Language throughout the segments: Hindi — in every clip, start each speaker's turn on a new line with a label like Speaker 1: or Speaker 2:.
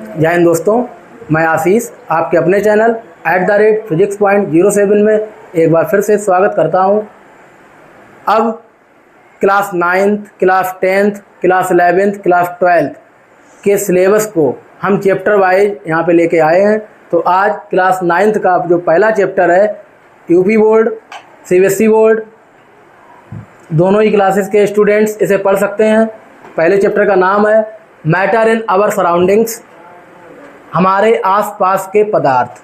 Speaker 1: जय हिंद दोस्तों, मैं आशीष आपके अपने चैनल @physics.07 में एक बार फिर से स्वागत करता हूं। अब class 9th, class 10th, class 11th, class 12th के सिलेबस को हम चैप्टर वाइज यहाँ पे लेके आए हैं। तो आज क्लास 9th का जो पहला चैप्टर है, यूपी बोर्ड, सीबीएसई बोर्ड, दोनों ही क्लासेस के स्टूडेंट्स इसे पढ़ सकते हैं। पहले चैप्टर का नाम है मैटर इन आवर सराउंडिंग्स, हमारे आसपास के पदार्थ,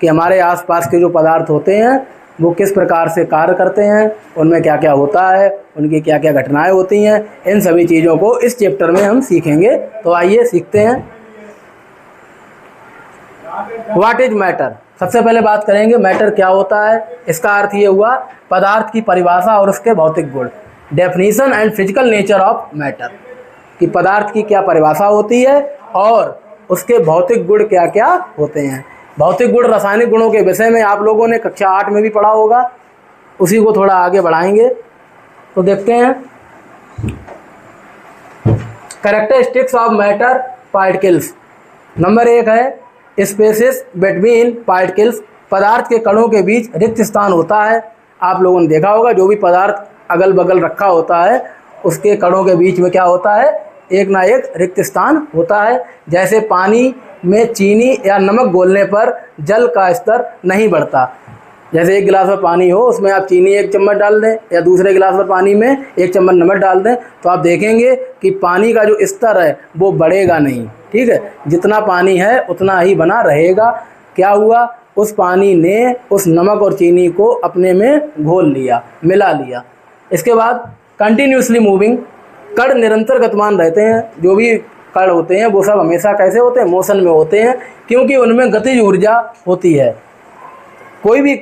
Speaker 1: कि हमारे आसपास के जो पदार्थ होते हैं वो किस प्रकार से कार्य करते हैं, उनमें क्या क्या होता है, उनकी क्या क्या घटनाएं होती हैं, इन सभी चीज़ों को इस चैप्टर में हम सीखेंगे। तो आइए सीखते हैं। What is matter. सबसे पहले बात करेंगे मैटर क्या होता है। इसका अर्थ ये हुआ पदार्थ की परिभाषा और उसके भौतिक गुण। Definition and physical nature of matter, कि पदार्थ की क्या परिभाषा होती है और उसके भौतिक गुण क्या क्या होते हैं। भौतिक गुण रासायनिक गुणों के विषय में आप लोगों ने कक्षा 8 में भी पढ़ा होगा, उसी को थोड़ा आगे बढ़ाएंगे। तो देखते हैं characteristics of matter particles. Number 1 है स्पेसेस बिटवीन पार्टिकल्स, पदार्थ के कणों के बीच रिक्त स्थान होता है। आप लोगों ने देखा होगा जो भी पदार्थ अगल बगल रखा होता है उसके कणों के बीच में क्या होता है, एक ना एक रिक्त स्थान होता है। जैसे पानी में चीनी या नमक घोलने पर जल का स्तर नहीं बढ़ता। जैसे एक गिलास में पानी हो, उसमें आप चीनी 1 चम्मच डाल दें या दूसरे गिलास में पानी में 1 चम्मच नमक डाल दें, तो आप देखेंगे कि पानी का जो स्तर है वो बढ़ेगा नहीं। ठीक है, जितना पानी है उतना ही बना रहेगा। क्या हुआ, उस पानी ने उस नमक और चीनी को अपने में घोल लिया, मिला लिया। इसके बाद कंटिन्यूसली मूविंग, कण निरंतर गतिमान रहते हैं। जो भी कण होते हैं वो सब हमेशा कैसे होते हैं, मोशन में होते हैं, क्योंकि उनमें गतिज ऊर्जा होती है। कोई भी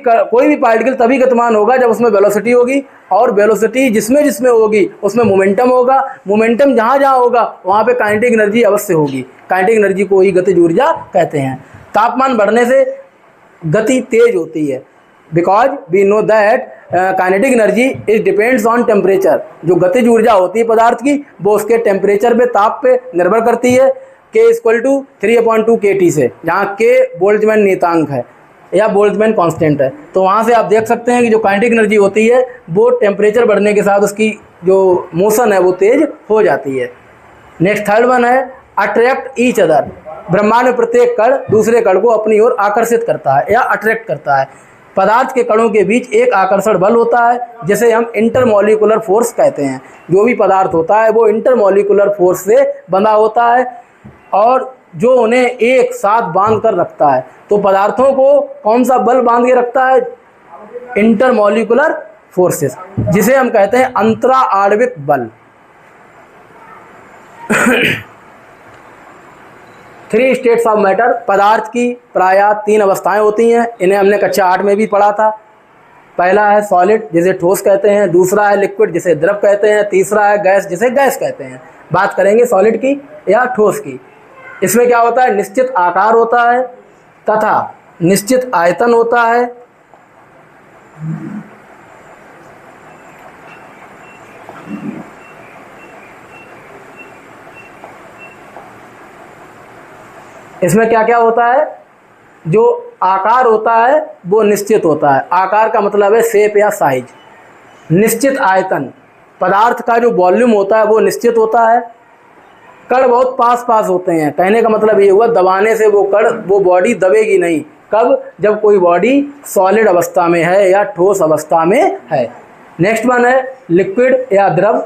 Speaker 1: पार्टिकल तभी गतिमान होगा जब उसमें वेलोसिटी होगी, और वेलोसिटी जिसमें जिसमें होगी उसमें मोमेंटम होगा। मोमेंटम जहाँ जहाँ होगा वहाँ पे काइनेटिक एनर्जी अवश्य होगी। काइनेटिक एनर्जी को ही गतिज ऊर्जा कहते हैं। तापमान बढ़ने से गति तेज होती है, because we know that kinetic energy is depends on temperature. जो गतिज ऊर्जा होती है पदार्थ की वो उसके टेम्परेचर पे, ताप पे निर्भर करती है। K = 3/2 kT से, जहाँ K बोल्ट्जमैन नियतांक है या बोल्ट्जमैन कांस्टेंट है। तो वहाँ से आप देख सकते हैं कि जो काइनेटिक एनर्जी होती है वो टेम्परेचर बढ़ने के साथ उसकी जो मोशन है वो तेज हो जाती है। नेक्स्ट थर्ड वन है अट्रैक्ट ईच अदर। ब्रह्मांड में प्रत्येक कण दूसरे कण को अपनी ओर आकर्षित करता है या अट्रैक्ट करता है। पदार्थ के कणों के बीच एक आकर्षण बल होता है जिसे हम इंटरमॉलिक्यूलर फोर्स कहते हैं। जो भी पदार्थ होता है वो इंटरमॉलिक्यूलर फोर्स से बंधा होता है और जो उन्हें एक साथ बांध कर रखता है। तो पदार्थों को कौन सा बल बांध के रखता है, इंटरमॉलिक्यूलर फोर्सेस, जिसे हम कहते हैं अंतरा आणविक बल। 3 स्टेट्स ऑफ मैटर, पदार्थ की प्रायः 3 अवस्थाएं होती हैं। इन्हें हमने कक्षा 8 में भी पढ़ा था। पहला है सॉलिड जिसे ठोस कहते हैं, दूसरा है लिक्विड जिसे द्रव कहते हैं, तीसरा है गैस जिसे गैस कहते हैं। बात करेंगे सॉलिड की या ठोस की। इसमें क्या होता है, निश्चित आकार होता है तथा निश्चित आयतन होता है। इसमें क्या क्या होता है, जो आकार होता है वो निश्चित होता है। आकार का मतलब है शेप या साइज। निश्चित आयतन, पदार्थ का जो वॉल्यूम होता है वो निश्चित होता है। कण बहुत पास पास होते हैं, कहने का मतलब ये हुआ दबाने से वो बॉडी दबेगी नहीं। कब, जब कोई बॉडी सॉलिड अवस्था में है या ठोस अवस्था में है। नेक्स्ट वन है लिक्विड या द्रव।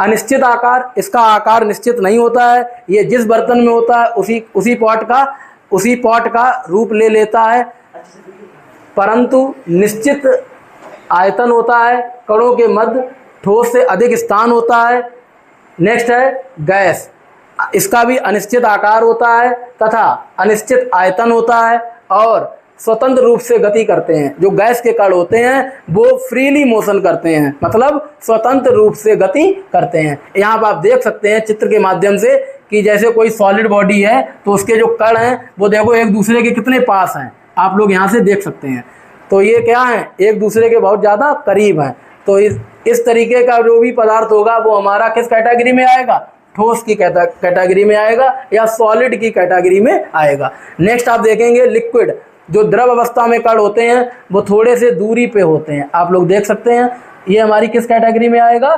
Speaker 1: अनिश्चित आकार, इसका आकार निश्चित नहीं होता है। ये जिस बर्तन में होता है उसी पॉट का रूप ले लेता है, परंतु निश्चित आयतन होता है। कणों के मध्य ठोस से अधिक स्थान होता है। नेक्स्ट है गैस, इसका भी अनिश्चित आकार होता है तथा अनिश्चित आयतन होता है और स्वतंत्र रूप से गति करते हैं। जो गैस के कण होते हैं वो फ्रीली मोशन करते हैं, मतलब स्वतंत्र रूप से गति करते हैं। यहाँ पर आप देख सकते हैं चित्र के माध्यम से कि जैसे कोई सॉलिड बॉडी है तो उसके जो कण हैं वो देखो एक दूसरे के कितने पास हैं, आप लोग यहाँ से देख सकते हैं। तो ये क्या है, एक दूसरे के बहुत ज़्यादा करीब हैं। तो इस तरीके का जो भी पदार्थ होगा वो हमारा किस कैटेगरी में आएगा, ठोस की कैटेगरी में आएगा या सॉलिड की कैटेगरी में आएगा। नेक्स्ट आप देखेंगे लिक्विड, जो द्रव अवस्था में कण होते हैं वो थोड़े से दूरी पे होते हैं, आप लोग देख सकते हैं। ये हमारी किस कैटेगरी में आएगा,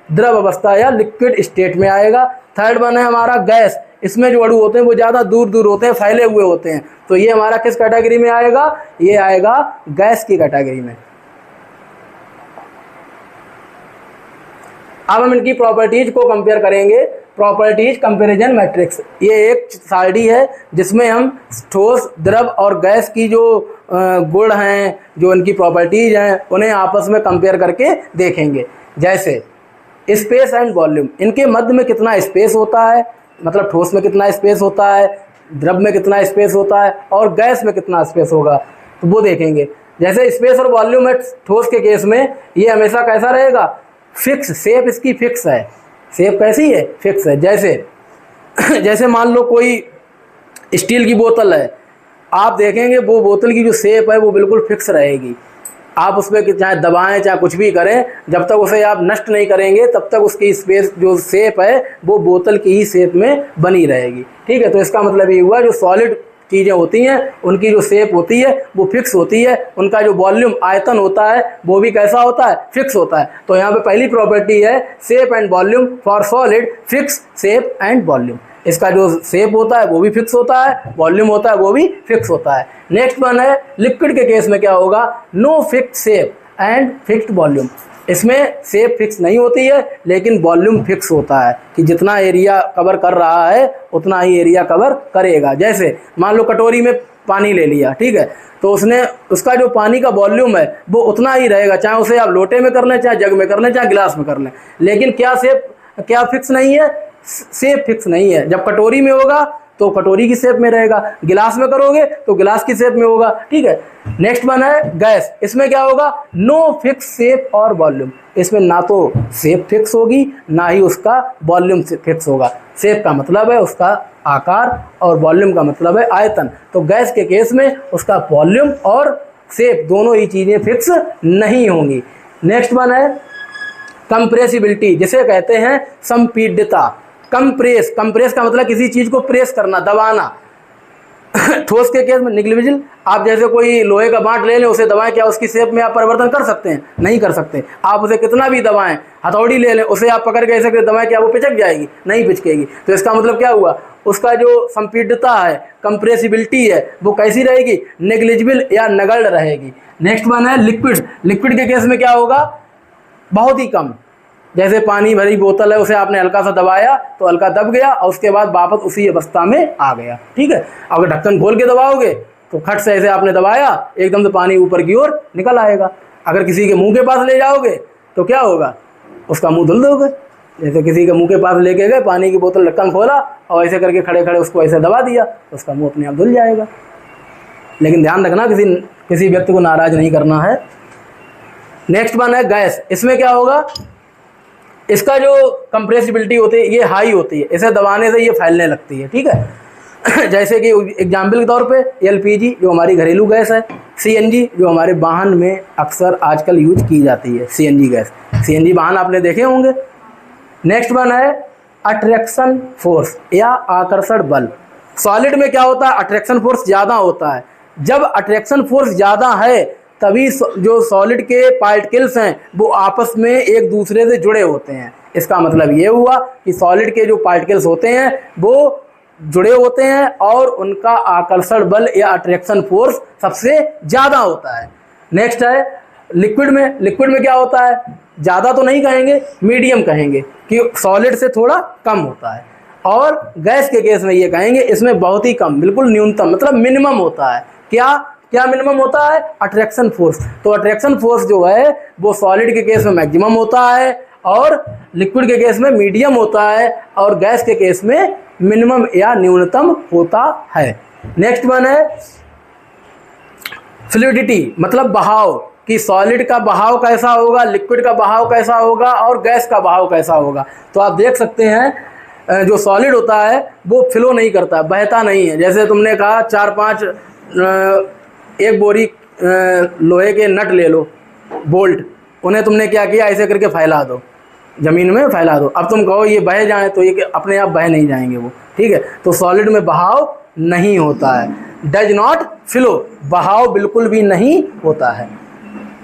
Speaker 1: द्रव अवस्था या लिक्विड स्टेट में आएगा। थर्ड वन है हमारा गैस, इसमें जो अणु होते हैं वो ज़्यादा दूर दूर होते हैं, फैले हुए होते हैं, तो ये हमारा किस कैटेगरी में आएगा, ये आएगा गैस की कैटेगरी में। अब हम इनकी प्रॉपर्टीज को कंपेयर करेंगे। प्रॉपर्टीज कंपैरिजन मैट्रिक्स, ये एक सारणी है जिसमें हम ठोस, द्रव और गैस की जो गुण हैं, जो इनकी प्रॉपर्टीज हैं, उन्हें आपस में कंपेयर करके देखेंगे। जैसे स्पेस एंड वॉल्यूम, इनके मध्य में कितना स्पेस होता है, मतलब ठोस में कितना स्पेस होता है, द्रव में कितना स्पेस होता है और गैस में कितना स्पेस होगा, तो वो देखेंगे। जैसे स्पेस और वॉल्यूम है ठोस के केस में, ये हमेशा कैसा रहेगा, फिक्स, शेप इसकी फिक्स है। शेप कैसी है, फिक्स है। जैसे मान लो कोई स्टील की बोतल है, आप देखेंगे वो बोतल की जो शेप है वो बिल्कुल फिक्स रहेगी। आप उसमें चाहे दबाएं चाहे कुछ भी करें, जब तक उसे आप नष्ट नहीं करेंगे तब तक उसकी स्पेस जो शेप है वो बोतल की ही शेप में बनी रहेगी। ठीक है, तो इसका मतलब ये हुआ जो सॉलिड चीज़ें होती हैं उनकी जो शेप होती है वो फिक्स होती है, उनका जो वॉल्यूम आयतन होता है वो भी कैसा होता है, फिक्स होता है। तो यहाँ पे पहली प्रॉपर्टी है shape and volume for solid, fix shape and volume. इसका जो शेप होता है वो भी फिक्स होता है, वॉल्यूम होता है वो भी फिक्स होता है। नेक्स्ट वन है लिक्विड के केस में क्या होगा, no fix shape and fixed volume. इसमें शेप फिक्स नहीं होती है लेकिन वॉल्यूम फिक्स होता है कि जितना एरिया कवर कर रहा है उतना ही एरिया कवर करेगा। जैसे मान लो कटोरी में पानी ले लिया, ठीक है, तो उसका जो पानी का वॉल्यूम है वो उतना ही रहेगा, चाहे उसे आप लोटे में कर लें, चाहे जग में कर लें, चाहे गिलास में कर लें। लेकिन क्या फिक्स नहीं है, शेप फिक्स नहीं है। जब कटोरी में होगा तो कटोरी की शेप में रहेगा, गिलास में करोगे तो गिलास की शेप में होगा। ठीक है, नेक्स्ट वन है गैस, इसमें क्या होगा, नो फिक्स शेप और वॉल्यूम। इसमें ना तो शेप फिक्स होगी ना ही उसका वॉल्यूम फिक्स होगा। शेप का मतलब है उसका आकार और वॉल्यूम का मतलब है आयतन। तो गैस के केस में उसका वॉल्यूम और शेप दोनों ही चीज़ें फिक्स नहीं होंगी। नेक्स्ट वन है कंप्रेसिबिलिटी, जिसे कहते हैं संपीड्यता। कंप्रेस का मतलब किसी चीज़ को प्रेस करना, दबाना। ठोस के केस में निग्लिजिबल, आप जैसे कोई लोहे का बांट ले लें, उसे दबाएं, क्या उसकी शेप में आप परिवर्तन कर सकते हैं, नहीं कर सकते। आप उसे कितना भी दबाएं, हथौड़ी ले लें, उसे आप पकड़ के ऐसे करके दबाएं, क्या वो पिचक जाएगी, नहीं पिचकेगी। तो इसका मतलब क्या हुआ, उसका जो संपीड्यता है, कंप्रेसिबिलिटी है, वो कैसी रहेगी, नेग्लिजिबल या नगण्य रहेगी। नेक्स्ट वन है लिक्विड के केस में क्या होगा, बहुत ही कम। जैसे पानी भरी बोतल है, उसे आपने हल्का सा दबाया तो हल्का दब गया और उसके बाद वापस उसी अवस्था में आ गया। ठीक है, अगर ढक्कन खोल के दबाओगे तो खट से ऐसे आपने दबाया, एकदम से पानी ऊपर की ओर निकल आएगा। अगर किसी के मुंह के पास ले जाओगे तो क्या होगा, उसका मुंह धुल दोगे। जैसे किसी के मुंह के पास लेके गए, पानी की बोतल, ढक्कन खोला और ऐसे करके खड़े खड़े उसको ऐसे दबा दिया तो उसका मुँह अपने आप धुल जाएगा। लेकिन ध्यान रखना, किसी व्यक्ति को नाराज नहीं करना है। नेक्स्ट वन है गैस, इसमें क्या होगा, इसका जो कंप्रेसिबिलिटी होती है ये हाई होती है, इसे दबाने से ये फैलने लगती है। ठीक है, जैसे कि एग्जाम्पल के तौर पे एलपीजी जो हमारी घरेलू गैस है, सीएनजी जो हमारे वाहन में अक्सर आजकल यूज की जाती है, सीएनजी गैस, सीएनजी वाहन आपने देखे होंगे। नेक्स्ट वन है अट्रैक्शन फोर्स या आकर्षण बल। सॉलिड में क्या होता है, अट्रैक्शन फोर्स ज़्यादा होता है। जब अट्रैक्शन फोर्स ज़्यादा है तभी जो सॉलिड के पार्टिकल्स हैं वो आपस में एक दूसरे से जुड़े होते हैं। इसका मतलब ये हुआ कि सॉलिड के जो पार्टिकल्स होते हैं वो जुड़े होते हैं और उनका आकर्षण बल या अट्रैक्शन फोर्स सबसे ज़्यादा होता है। नेक्स्ट है लिक्विड में क्या होता है, ज़्यादा तो नहीं कहेंगे, मीडियम कहेंगे कि सॉलिड से थोड़ा कम होता है। और गैस के केस में ये कहेंगे इसमें बहुत ही कम, बिल्कुल न्यूनतम, मतलब मिनिमम होता है। क्या मिनिमम होता है, अट्रैक्शन फोर्स। तो अट्रैक्शन फोर्स जो है वो सॉलिड के केस में मैक्सिमम होता है और लिक्विड के केस में मीडियम होता है और गैस के केस में मिनिमम या न्यूनतम होता है। नेक्स्ट वन है फ्लूइडिटी, मतलब बहाव, कि सॉलिड का बहाव कैसा होगा, लिक्विड का बहाव कैसा होगा और गैस का बहाव कैसा होगा। तो आप देख सकते हैं जो सॉलिड होता है वो फ्लो नहीं करता, बहता नहीं है। जैसे तुमने कहा 4-5 एक बोरी लोहे के नट ले लो, बोल्ट, उन्हें तुमने क्या किया, ऐसे करके फैला दो, ज़मीन में फैला दो। अब तुम कहो ये बह जाए तो ये अपने आप बह नहीं जाएंगे वो, ठीक है। तो सॉलिड में बहाव नहीं होता है, डज नॉट फ्लो, बहाव बिल्कुल भी नहीं होता है।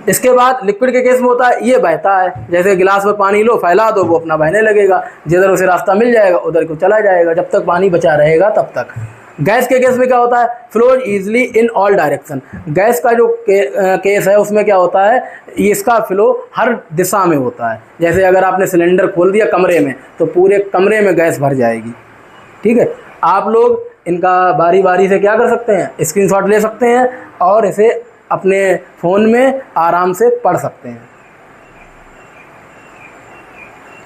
Speaker 1: इसके बाद लिक्विड के केस में होता है ये बहता है, जैसे गिलास में पानी लो फैला दो वो अपना बहने लगेगा, जिधर उसे रास्ता मिल जाएगा उधर को चला जाएगा, जब तक पानी बचा रहेगा तब तक। गैस के केस में क्या होता है, flows easily in all direction. Gas का जो केस है उसमें क्या होता है, इसका फ्लो हर दिशा में होता है। जैसे अगर आपने सिलेंडर खोल दिया कमरे में तो पूरे कमरे में गैस भर जाएगी, ठीक है। आप लोग इनका बारी बारी से क्या कर सकते हैं, स्क्रीनशॉट ले सकते हैं और इसे अपने फ़ोन में आराम से पढ़ सकते हैं।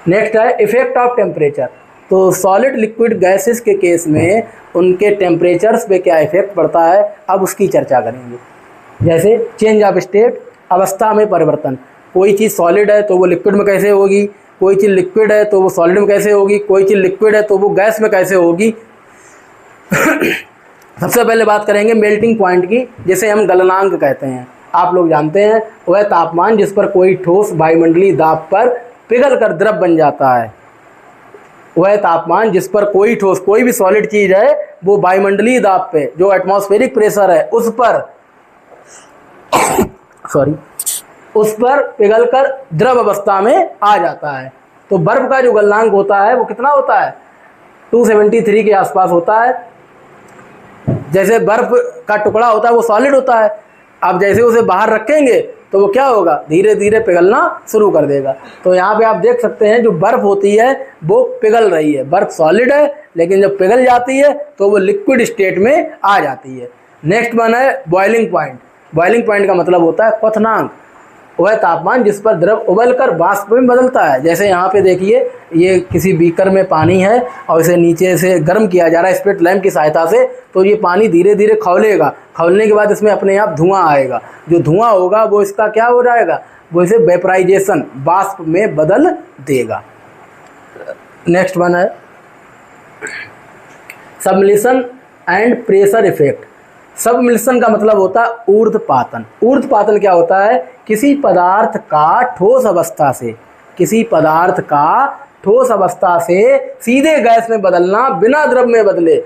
Speaker 1: नेक्स्ट है इफेक्ट ऑफ टेम्परेचर। तो सॉलिड लिक्विड गैसेस के केस में उनके टेम्परेचर्स पे क्या इफेक्ट पड़ता है, अब उसकी चर्चा करेंगे। जैसे चेंज ऑफ स्टेट, अवस्था में परिवर्तन। कोई चीज़ सॉलिड है तो वो लिक्विड में कैसे होगी, कोई चीज़ लिक्विड है तो वो सॉलिड में कैसे होगी, कोई चीज़ लिक्विड है तो वो गैस में कैसे होगी। सबसे पहले बात करेंगे मेल्टिंग पॉइंट की, जिसे हम गलनांक कहते हैं। आप लोग जानते हैं वह तापमान जिस पर कोई ठोस वायुमंडलीय दाब पर पिघल कर द्रव बन जाता है। वह तापमान जिस पर कोई ठोस, कोई भी सॉलिड चीज़ है वो वायुमंडलीय दाब पे, जो एटमॉस्फेरिक प्रेशर है उस पर उस पर पिघल कर द्रव अवस्था में आ जाता है। तो बर्फ का जो गलनांक होता है वो कितना होता है, 273 के आसपास होता है। जैसे बर्फ का टुकड़ा होता है वो सॉलिड होता है, अब जैसे उसे बाहर रखेंगे तो वो क्या होगा, धीरे धीरे पिघलना शुरू कर देगा। तो यहाँ पे आप देख सकते हैं जो बर्फ़ होती है वो पिघल रही है, बर्फ़ सॉलिड है लेकिन जब पिघल जाती है तो वो लिक्विड स्टेट में आ जाती है। नेक्स्ट वन है बॉइलिंग पॉइंट। बॉइलिंग पॉइंट का मतलब होता है क्वथनांक, वह तापमान जिस पर द्रव उबलकर वाष्प में बदलता है। जैसे यहाँ पे देखिए ये किसी बीकर में पानी है और इसे नीचे से गर्म किया जा रहा है स्पिरिट लैंप की सहायता से, तो ये पानी धीरे धीरे खौलेगा, खौलने के बाद इसमें अपने आप धुआं आएगा। जो धुआं होगा वो इसका क्या हो जाएगा, वो इसे वेपराइजेशन, वाष्प में बदल देगा। नेक्स्ट वन है submission and pressure effect. Submission का मतलब होता है ऊर्ध्वपातन। ऊर्ध्वपातन क्या होता है, किसी पदार्थ का ठोस अवस्था से, किसी पदार्थ का ठोस अवस्था से सीधे गैस में बदलना बिना द्रव में बदले,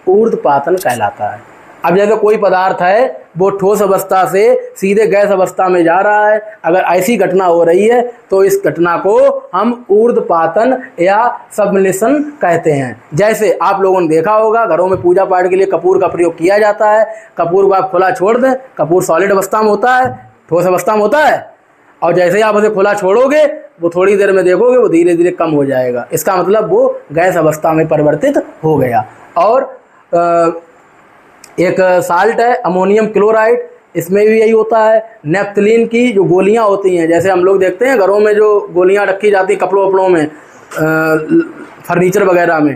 Speaker 1: ऊर्ध्वपातन कहलाता है। अब जैसे कोई पदार्थ है वो ठोस अवस्था से सीधे गैस अवस्था में जा रहा है, अगर ऐसी घटना हो रही है तो इस घटना को हम ऊर्ध्वपातन या सबमिशन कहते हैं। जैसे आप लोगों ने देखा होगा घरों में पूजा पाठ के लिए कपूर का प्रयोग किया जाता है। कपूर को आप खुला छोड़ दें, कपूर सॉलिड अवस्था में होता है, ठोस अवस्था में होता है, और जैसे ही आप उसे खुला छोड़ोगे वो थोड़ी देर में देखोगे वो धीरे धीरे कम हो जाएगा। इसका मतलब वो गैस अवस्था में परिवर्तित हो गया। और एक साल्ट है अमोनियम क्लोराइड, इसमें भी यही होता है। नेफ्थलीन की जो गोलियां होती हैं, जैसे हम लोग देखते हैं घरों में जो गोलियां रखी जाती कपड़ों वपड़ों में, फर्नीचर वगैरह में,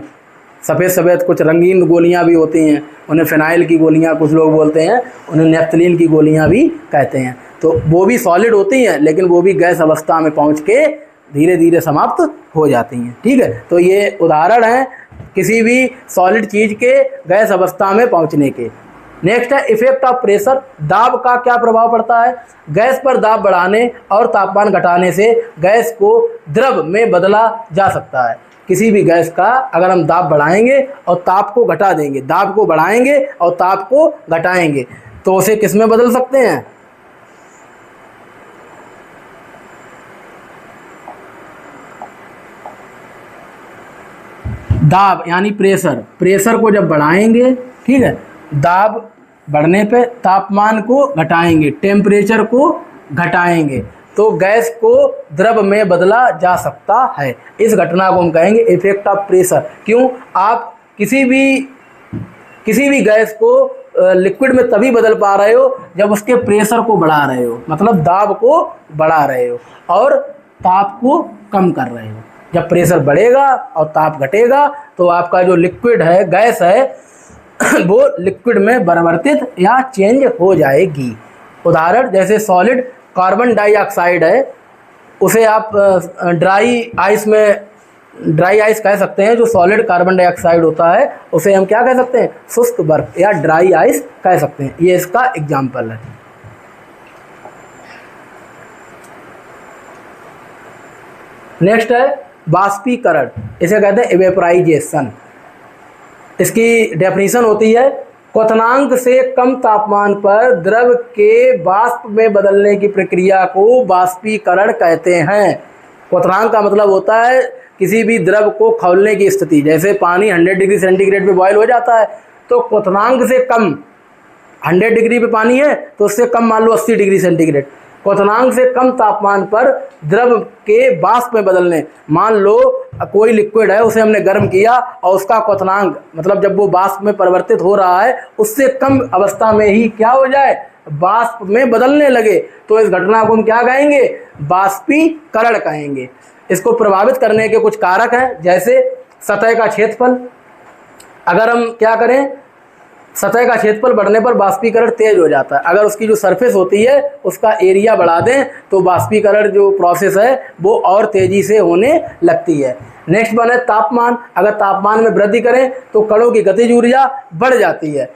Speaker 1: सफ़ेद सफ़ेद कुछ रंगीन गोलियां भी होती हैं, उन्हें फिनाइल की गोलियां कुछ लोग बोलते हैं, उन्हें नेफ्थलीन की गोलियां भी कहते हैं। तो वो भी सॉलिड होती हैं लेकिन वो भी गैस अवस्था में पहुँच के धीरे धीरे समाप्त हो जाती हैं, ठीक है। तो ये उदाहरण है किसी भी सॉलिड चीज़ के गैस अवस्था में पहुंचने के। नेक्स्ट है इफेक्ट ऑफ प्रेशर। दाब का क्या प्रभाव पड़ता है, गैस पर दाब बढ़ाने और तापमान घटाने से गैस को द्रव में बदला जा सकता है। किसी भी गैस का अगर हम दाब बढ़ाएंगे और ताप को घटा देंगे, दाब को बढ़ाएंगे और ताप को घटाएंगे तो उसे किस में बदल सकते हैं, दाब यानी प्रेशर। प्रेशर को जब बढ़ाएंगे, ठीक है, दाब बढ़ने पे तापमान को घटाएंगे, टेम्परेचर को घटाएंगे तो गैस को द्रव में बदला जा सकता है। इस घटना को हम कहेंगे इफेक्ट ऑफ प्रेशर। क्यों, आप किसी भी गैस को लिक्विड में तभी बदल पा रहे हो जब उसके प्रेशर को बढ़ा रहे हो, मतलब दाब को बढ़ा रहे हो और ताप को कम कर रहे हो। जब प्रेशर बढ़ेगा और ताप घटेगा तो आपका जो लिक्विड है, गैस है वो लिक्विड में परिवर्तित या चेंज हो जाएगी। उदाहरण जैसे सॉलिड कार्बन डाइऑक्साइड है, उसे आप ड्राई आइस कह सकते हैं। जो सॉलिड कार्बन डाइऑक्साइड होता है उसे हम क्या कह सकते हैं, शुष्क बर्फ या ड्राई आइस कह सकते हैं। ये इसका एग्जाम्पल है। नेक्स्ट है बाष्पीकरण, इसे कहते हैं इवेपोराइजेशन। इसकी डेफिनेशन होती है क्वथनांक से कम तापमान पर द्रव के वाष्प में बदलने की प्रक्रिया को बाष्पीकरण कहते हैं। क्वथनांक का मतलब होता है किसी भी द्रव को खौलने की स्थिति। जैसे पानी 100 डिग्री सेंटीग्रेड पे बॉयल हो जाता है, तो क्वथनांक से कम 100 डिग्री पे पानी है तो उससे कम मान लो 80 डिग्री सेंटीग्रेड। क्वथनांक से कम तापमान पर द्रव के वाष्प में बदलने, मान लो कोई लिक्विड है उसे हमने गर्म किया और उसका क्वथनांक मतलब जब वो वाष्प में परिवर्तित हो रहा है उससे कम अवस्था में ही क्या हो जाए, वाष्प में बदलने लगे, तो इस घटना को हम क्या कहेंगे, बाष्पीकरण कहेंगे। इसको प्रभावित करने के कुछ कारक हैं, जैसे सतह का क्षेत्रफल। अगर हम क्या करें, सतह का क्षेत्रफल बढ़ने पर बाष्पीकरण तेज हो जाता है। अगर उसकी जो सरफेस होती है उसका एरिया बढ़ा दें तो बाष्पीकरण जो प्रोसेस है वो और तेजी से होने लगती है। नेक्स्ट वन है तापमान। अगर तापमान में वृद्धि करें तो कणों की गतिज ऊर्जा बढ़ जाती है।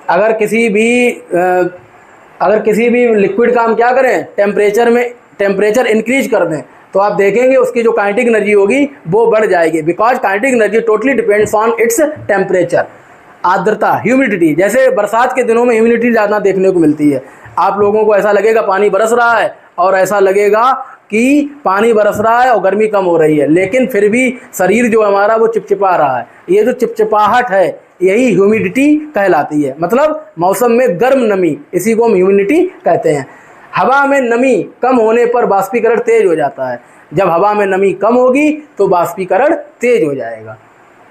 Speaker 1: अगर किसी भी लिक्विड का हम क्या करें, टेम्परेचर इंक्रीज कर दें तो आप देखेंगे उसकी जो काइनेटिक एनर्जी होगी वो बढ़ जाएगी, because kinetic energy totally depends on its temperature. आर्द्रता, ह्यूमिडिटी, जैसे बरसात के दिनों में ह्यूमिडिटी ज़्यादा देखने को मिलती है। आप लोगों को ऐसा लगेगा पानी बरस रहा है और ऐसा लगेगा कि पानी बरस रहा है और गर्मी कम हो रही है, लेकिन फिर भी शरीर जो हमारा वो चिपचिपा रहा है। ये जो चिपचिपाहट है यही ह्यूमिडिटी कहलाती है, मतलब मौसम में गर्म नमी, इसी को हम ह्यूमिडिटी कहते हैं। हवा में नमी कम होने पर बाष्पीकरण तेज हो जाता है। जब हवा में नमी कम होगी तो बाष्पीकरण तेज हो जाएगा।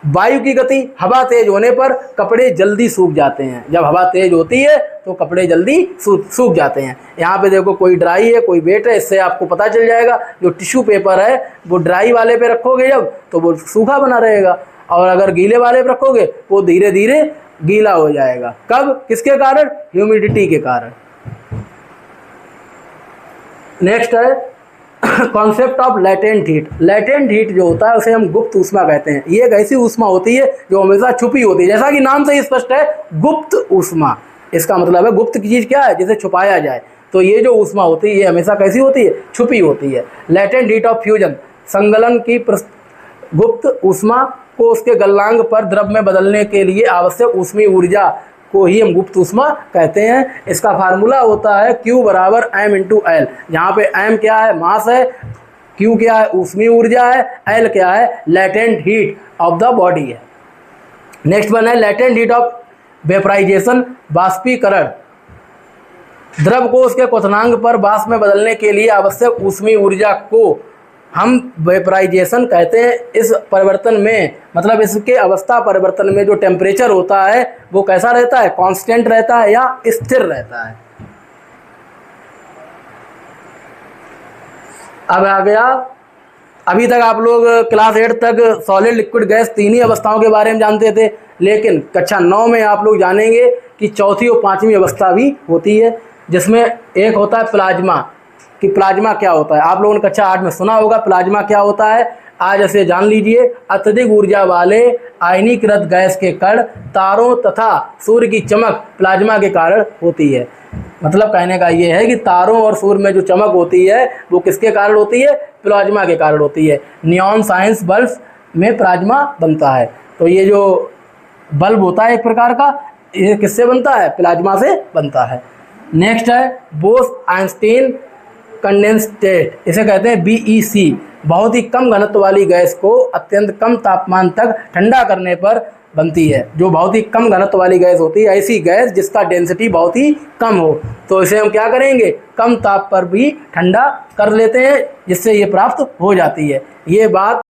Speaker 1: वायु की गति, हवा तेज होने पर कपड़े जल्दी सूख जाते हैं। जब हवा तेज होती है तो कपड़े जल्दी सूख जाते हैं। यहाँ पे देखो कोई ड्राई है कोई वेट है, इससे आपको पता चल जाएगा। जो टिश्यू पेपर है वो ड्राई वाले पे रखोगे जब तो वो सूखा बना रहेगा, और अगर गीले वाले पे रखोगे वो धीरे धीरे गीला हो जाएगा। कब, किसके कारण, ह्यूमिडिटी के कारण। नेक्स्ट है concept of latent heat. Latent heat जो होता है उसे हम गुप्त ऊष्मा कहते हैं। ये एक ऐसी ऊष्मा होती है जो हमेशा छुपी होती है, जैसा कि नाम से ही स्पष्ट है, गुप्त ऊष्मा। इसका मतलब है गुप्त की चीज़ क्या है, जिसे छुपाया जाए। तो ये जो ऊष्मा होती है ये हमेशा कैसी होती है, छुपी होती है। लेटेंट हीट ऑफ फ्यूजन, संगलन की गुप्त ऊष्मा को उसके गलनांक पर द्रव में बदलने के लिए आवश्यक ऊष्मीय ऊर्जा को ही हम गुप्त ऊष्मा कहते हैं। इसका फार्मूला होता है Q बराबर m इंटू एल, जहाँ पे m क्या है, मास है, Q क्या है, ऊष्मीय ऊर्जा है, L क्या है, latent heat of the body है। नेक्स्ट वन है लेटेंट हीट ऑफ वेपराइजेशन, बाष्पीकरण। द्रव को उसके क्वथनांक पर वाष्प में बदलने के लिए आवश्यक ऊष्मीय ऊर्जा को हम वेपराइजेशन कहते हैं। इस परिवर्तन में मतलब इसके अवस्था परिवर्तन में जो टेम्परेचर होता है वो कैसा रहता है, कांस्टेंट रहता है या स्थिर रहता है। अब आ गया, अभी तक आप लोग क्लास 8 तक सॉलिड लिक्विड गैस तीन ही अवस्थाओं के बारे में जानते थे, लेकिन कक्षा 9 में आप लोग जानेंगे कि चौथी और पांचवी अवस्था भी होती है, जिसमें एक होता है प्लाज्मा। कि प्लाज्मा क्या होता है, आप लोगों ने कक्षा 8 में सुना होगा प्लाज्मा क्या होता है। आज ऐसे जान लीजिए, अत्यधिक ऊर्जा वाले आयनीकृत गैस के कण तारों तथा सूर्य की चमक प्लाज्मा के कारण होती है। मतलब कहने का ये है कि तारों और सूर्य में जो चमक होती है वो किसके कारण होती है, प्लाज्मा के कारण होती है। नियॉन साइंस बल्ब में प्लाज्मा बनता है। तो ये जो बल्ब होता है एक प्रकार का, ये किससे बनता है, प्लाज्मा से बनता है। नेक्स्ट है बोस आइंस्टीन कंडेंसेट, इसे कहते हैं BEC। बहुत ही कम घनत्व वाली गैस को अत्यंत कम तापमान तक ठंडा करने पर बनती है। जो बहुत ही कम घनत्व वाली गैस होती है, ऐसी गैस जिसका डेंसिटी बहुत ही कम हो, तो इसे हम क्या करेंगे, कम ताप पर भी ठंडा कर लेते हैं, जिससे ये प्राप्त हो जाती है। ये बात